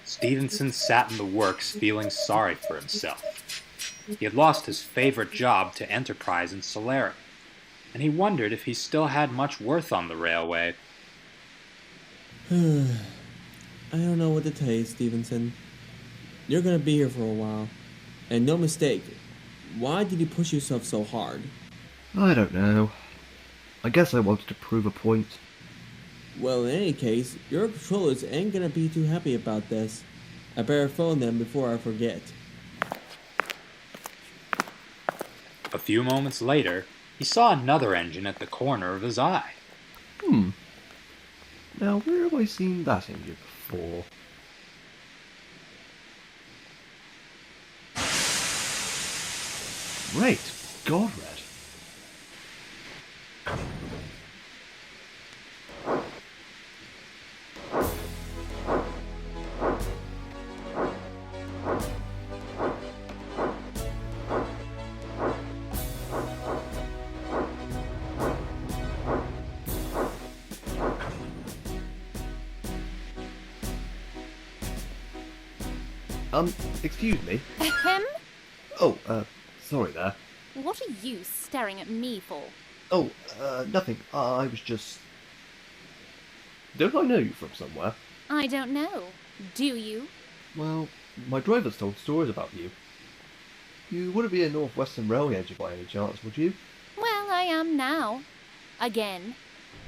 Stephenson sat in the works feeling sorry for himself. He had lost his favorite job to Enterprise and Solera, and he wondered if he still had much worth on the railway. I don't know what to tell you, Stephenson. You're gonna be here for a while. And no mistake, why did you push yourself so hard? I don't know. I guess I wanted to prove a point. Well, in any case, your controllers ain't gonna be too happy about this. I better phone them before I forget. A few moments later, he saw another engine at the corner of his eye. Now, where have I seen that engine before? Great God, Red. Excuse me? Ahem? Oh, sorry there. What are you staring at me for? Oh, nothing. I was just... Don't I know you from somewhere? I don't know. Do you? Well, my driver's told stories about you. You wouldn't be a North Western Railway engine by any chance, would you? Well, I am now. Again.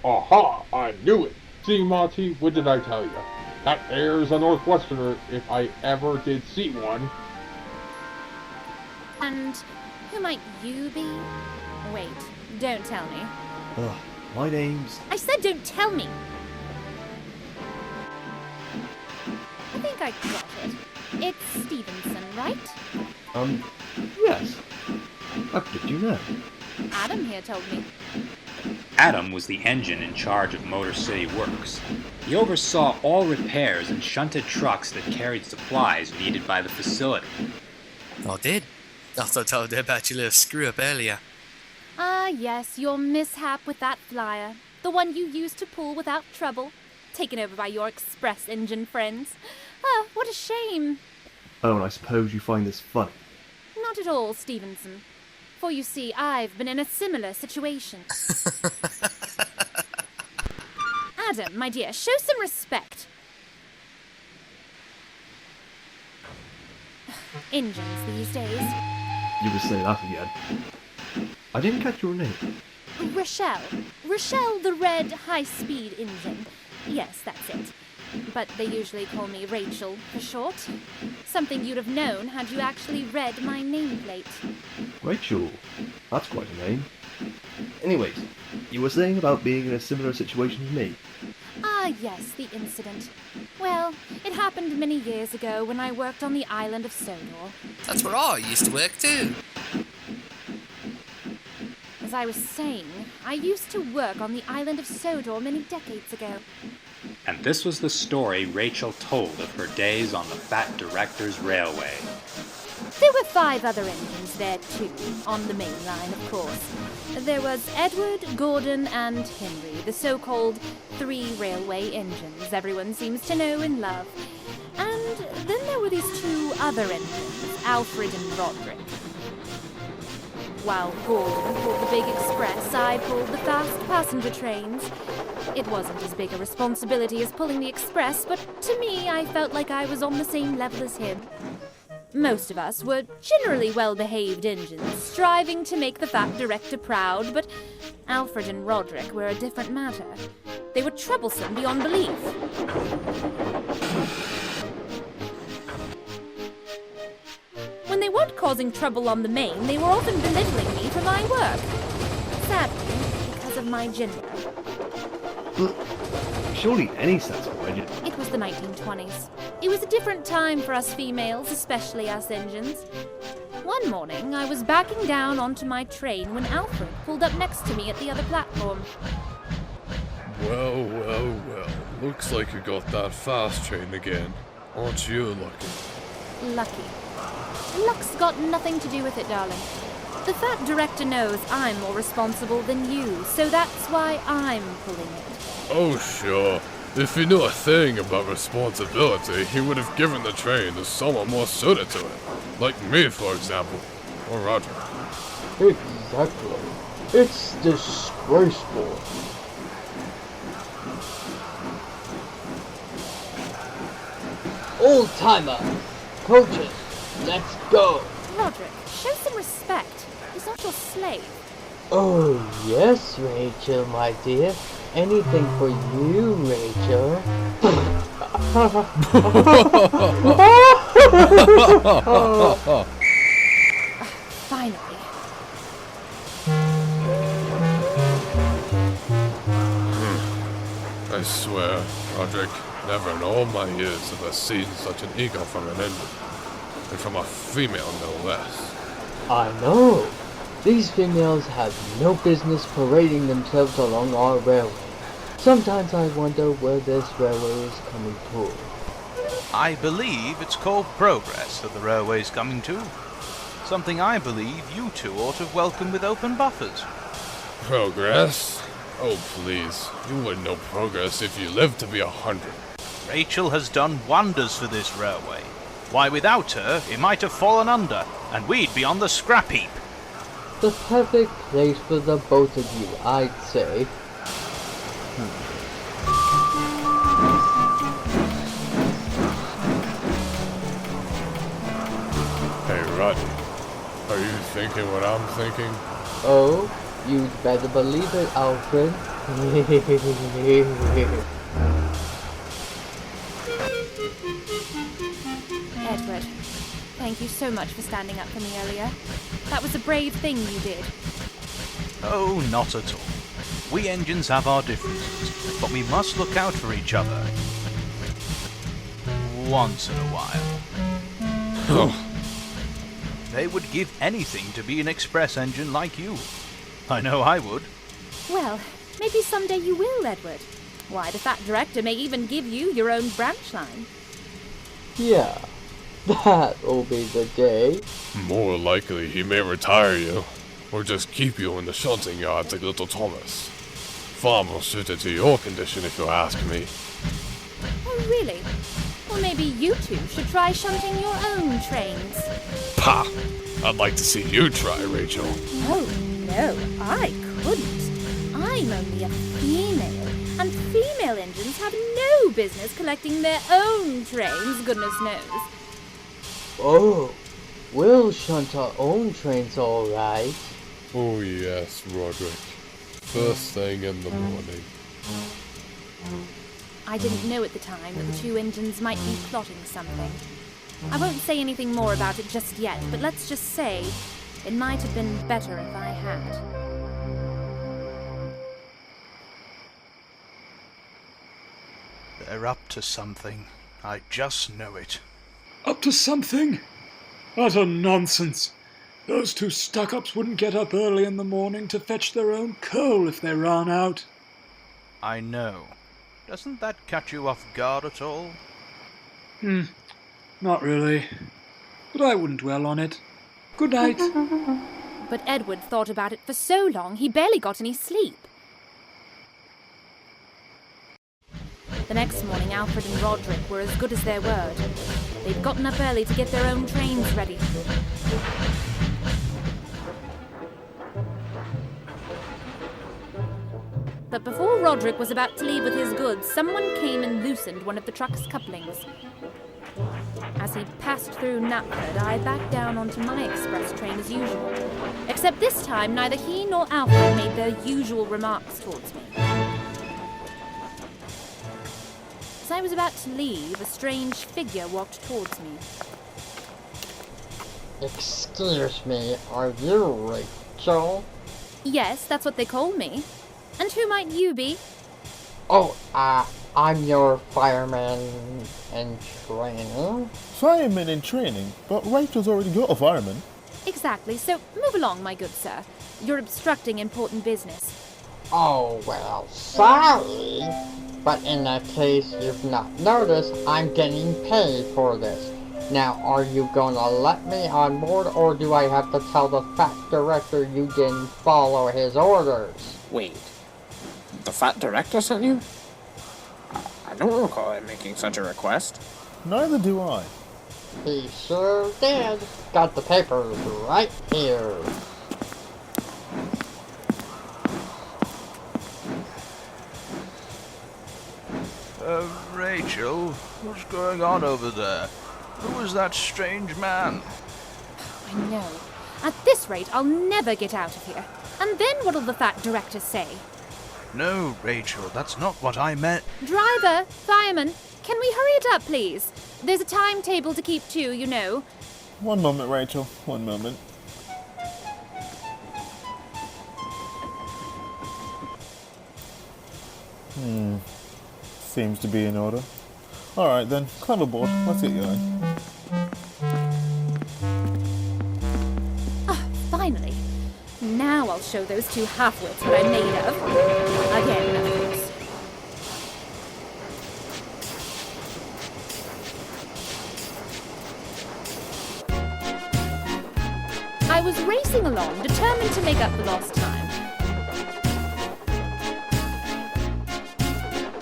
Aha! I knew it! See, Monty, what did I tell you? That there's a Northwesterner if I ever did see one. And who might you be? Wait, don't tell me. Ugh, my name's... I said don't tell me! I think I got it. It's Stephenson, right? Yes. How did you know? Adam here told me. Adam was the engine in charge of Motor City Works. He oversaw all repairs and shunted trucks that carried supplies needed by the facility. I did. I thought I told you about your little screw-up earlier. Ah, yes, your mishap with that flyer. The one you used to pull without trouble. Taken over by your express engine friends. Ah, what a shame. Oh, and I suppose you find this funny. Not at all, Stephenson. For you see, I've been in a similar situation. Adam, my dear, show some respect. Engines these days. You would say that again. I didn't catch your name. Rachelle. Rachelle, the red high-speed engine. Yes, that's it. But they usually call me Rachel for short. Something you'd have known had you actually read my nameplate. Rachel. That's quite a name. Anyways, you were saying about being in a similar situation as me. Ah, yes, the incident. Well, it happened many years ago when I worked on the island of Sodor. That's where I used to work too. As I was saying, I used to work on the island of Sodor many decades ago. And this was the story Rachel told of her days on the Fat Director's Railway. There were 5 other engines there too, on the main line, of course. There was Edward, Gordon, and Henry, the so-called 3 railway engines everyone seems to know and love. And then there were these 2 other engines, Alfred and Roderick. While Gordon pulled the big express, I pulled the fast passenger trains. It wasn't as big a responsibility as pulling the express, but to me, I felt like I was on the same level as him. Most of us were generally well-behaved engines, striving to make the fat director proud, but Alfred and Roderick were a different matter. They were troublesome beyond belief. When they weren't causing trouble on the main, they were often belittling me for my work. Sadly, because of my gender. But surely any sensible engine... It was the 1920s. It was a different time for us females, especially us engines. One morning, I was backing down onto my train when Alfred pulled up next to me at the other platform. Well, well, well. Looks like you got that fast train again. Aren't you lucky? Lucky. Luck's got nothing to do with it, darling. The fat director knows I'm more responsible than you, so that's why I'm pulling it. Oh, sure. If he knew a thing about responsibility, he would have given the train to someone more suited to it. Like me, for example. Or Roger. Exactly. It's disgraceful. Old timer! Coaches, let's go! Roderick, show some respect. He's not your slave. Oh, yes, Rachel, my dear. Anything for you, Rachel. Finally. I swear, Roderick, never in all my years have I seen such an ego from an engine. And from a female, no less. I know. These females have no business parading themselves along our railway. Sometimes I wonder where this railway is coming to. I believe it's called progress that the railway's coming to. Something I believe you two ought to welcome with open buffers. Progress? Oh, please. You wouldn't know progress if you lived to be 100. Rachel has done wonders for this railway. Why, without her, it might have fallen under, and we'd be on the scrap heap. The perfect place for the both of you, I'd say. Hey, Roddy. Are you thinking what I'm thinking? Oh, you'd better believe it, Alfred. Edward, thank you so much for standing up for me earlier. That was a brave thing you did. Oh, not at all. We engines have our differences, but we must look out for each other. Once in a while. Oh. They would give anything to be an express engine like you. I know I would. Well, maybe someday you will, Edward. Why, the fat director may even give you your own branch line. Yeah, that'll be the day. More likely he may retire you, or just keep you in the shunting yards like little Thomas. Far more suited to your condition if you ask me. Oh, really? Well, maybe you two should try shunting your own trains. Pah! I'd like to see you try, Rachel. Oh, no, I couldn't. I'm only a female, and female engines have no business collecting their own trains, goodness knows. Oh, we'll shunt our own trains all right. Oh yes, Roderick. First thing in the morning. I didn't know at the time that the two engines might be plotting something. I won't say anything more about it just yet, but let's just say it might have been better if I had. They're up to something. I just know it. Up to something? Utter nonsense. Those two stuck-ups wouldn't get up early in the morning to fetch their own coal if they ran out. I know. Doesn't that catch you off guard at all? Not really. But I wouldn't dwell on it. Good night. But Edward thought about it for so long he barely got any sleep. The next morning, Alfred and Roderick were as good as their word. They'd gotten up early to get their own trains ready. But before Roderick was about to leave with his goods, someone came and loosened one of the truck's couplings. As he passed through Knapford, I backed down onto my express train as usual. Except this time, neither he nor Alfred made their usual remarks towards me. As I was about to leave, a strange figure walked towards me. Excuse me, are you Rachel? Yes, that's what they call me. And who might you be? Oh, I'm your fireman in training. Fireman in training? But Rachel's already got a fireman. Exactly, so move along, my good sir. You're obstructing important business. Oh, well, sorry. But in that case you've not noticed, I'm getting paid for this. Now, are you gonna let me on board, or do I have to tell the fat director you didn't follow his orders? Wait, the fat director sent you? I don't recall him making such a request. Neither do I. He sure did. Got the papers right here. Rachel, what's going on over there? Who is that strange man? I know. At this rate, I'll never get out of here. And then what'll the fat director say? No, Rachel, that's not what I meant. Driver, fireman, can we hurry it up, please? There's a timetable to keep to, you know. One moment, Rachel. One moment. Seems to be in order. Alright then, climb aboard. Let's get going. Ah, finally. Now I'll show those two half-wits what I'm made of. Again, of course. I was racing along, determined to make up the lost time.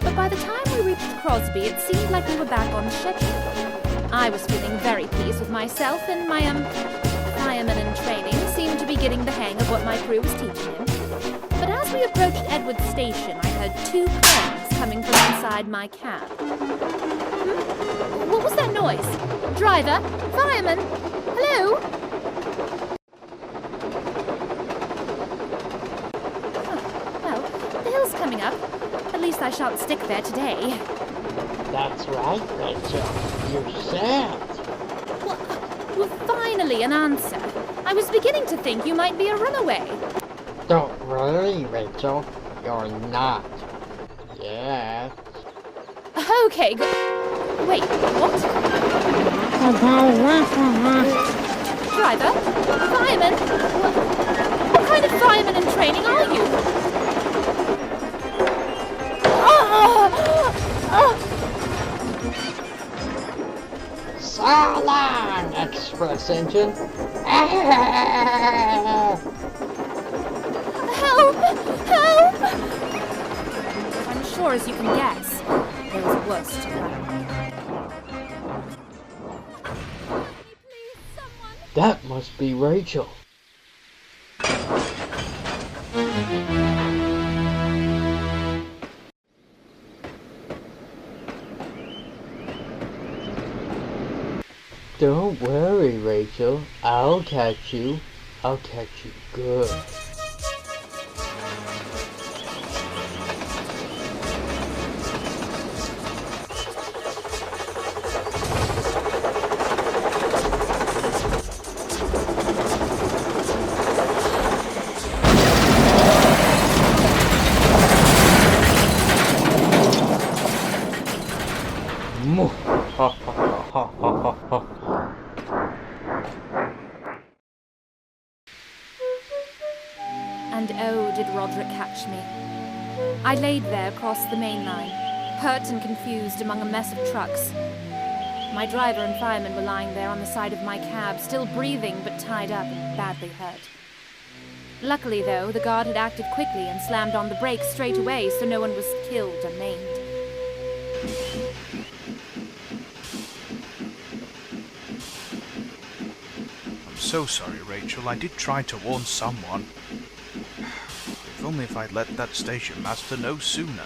But by the time we reached Crosby, it seemed like we were back on schedule. I was feeling very pleased with myself, and my, fireman in training seemed to be getting the hang of what my crew was teaching him. But as we approached Edward Station, I heard two clangs coming from inside my cab. What was that noise? Driver? Fireman? Hello? Well, the hill's coming up. At least I shan't stick there today. That's right, Rachel. You said. Well, finally an answer. I was beginning to think you might be a runaway. Don't worry, Rachel. You're not. Yet. Okay, good. Wait, what? Driver? Fireman? What kind of fireman in training are you? So long, express engine. Help! Help! I'm sure, as you can guess, there was worse to come. That must be Rachel. Don't worry, Rachel. I'll catch you. I'll catch you good. Ha ha ha ha ha ha. And oh, did Roderick catch me. I laid there across the main line, hurt and confused among a mess of trucks. My driver and fireman were lying there on the side of my cab, still breathing but tied up and badly hurt. Luckily, though, the guard had acted quickly and slammed on the brakes straight away, so no one was killed or maimed. I'm so sorry, Rachel. I did try to warn someone. If only if I'd let that station master know sooner.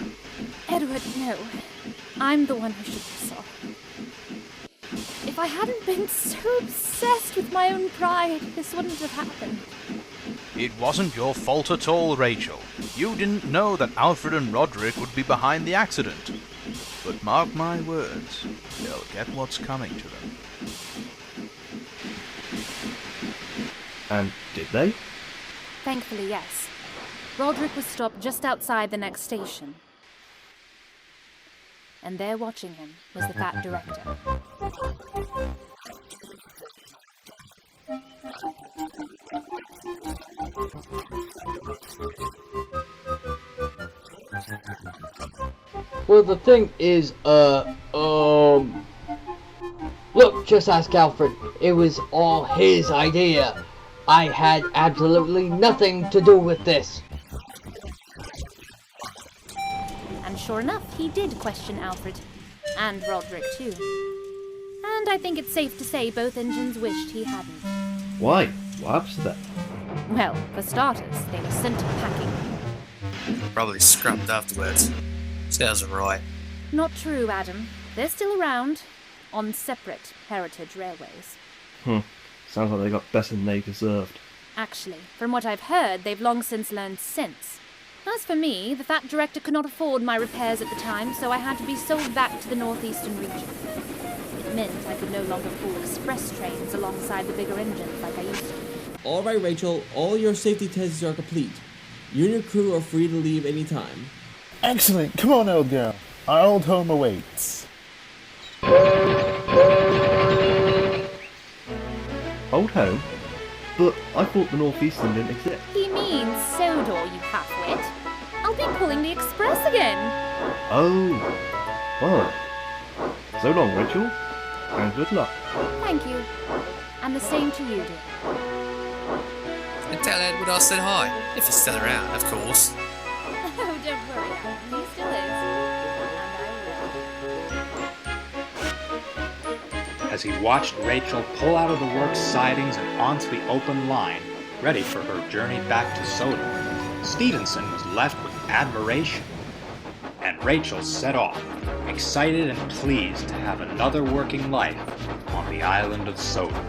Edward, no. I'm the one who should be sorry. If If I hadn't been so obsessed with my own pride, this wouldn't have happened. It wasn't your fault at all, Rachel. You didn't know that Alfred and Roderick would be behind the accident. But mark my words, they'll get what's coming to them. And did they? Thankfully, yes. Roderick was stopped just outside the next station. And there watching him was the fat director. Well, the thing is, look, just ask Alfred. It was all his idea. I had absolutely nothing to do with this. And sure enough, he did question Alfred. And Roderick, too. And I think it's safe to say both engines wished he hadn't. Why? What happens to them? Well, for starters, they were sent packing. Probably scrapped afterwards. Sounds right. Not true, Adam. They're still around, on separate heritage railways. Sounds like they got better than they deserved. Actually, from what I've heard, they've long since learned sense. As for me, the fat director could not afford my repairs at the time, so I had to be sold back to the northeastern region. It meant I could no longer pull express trains alongside the bigger engines like I used to. Alright, Rachel, all your safety tests are complete. You and your crew are free to leave any time. Excellent. Come on, old girl. Our old home awaits. Old home? But I thought the Northeastern didn't exist. He means Sodor, you half-wit. I'll be pulling the express again. Oh. Well. So long, Rachel. And good luck. Thank you. And the same to you, dear. And tell Edward I said hi, if he's still around, of course. Oh, don't worry, Adam. He still is. And I will. As he watched Rachel pull out of the works sidings and onto the open line, ready for her journey back to Sodor, Stephenson was left with admiration. And Rachel set off, excited and pleased to have another working life on the island of Sodor.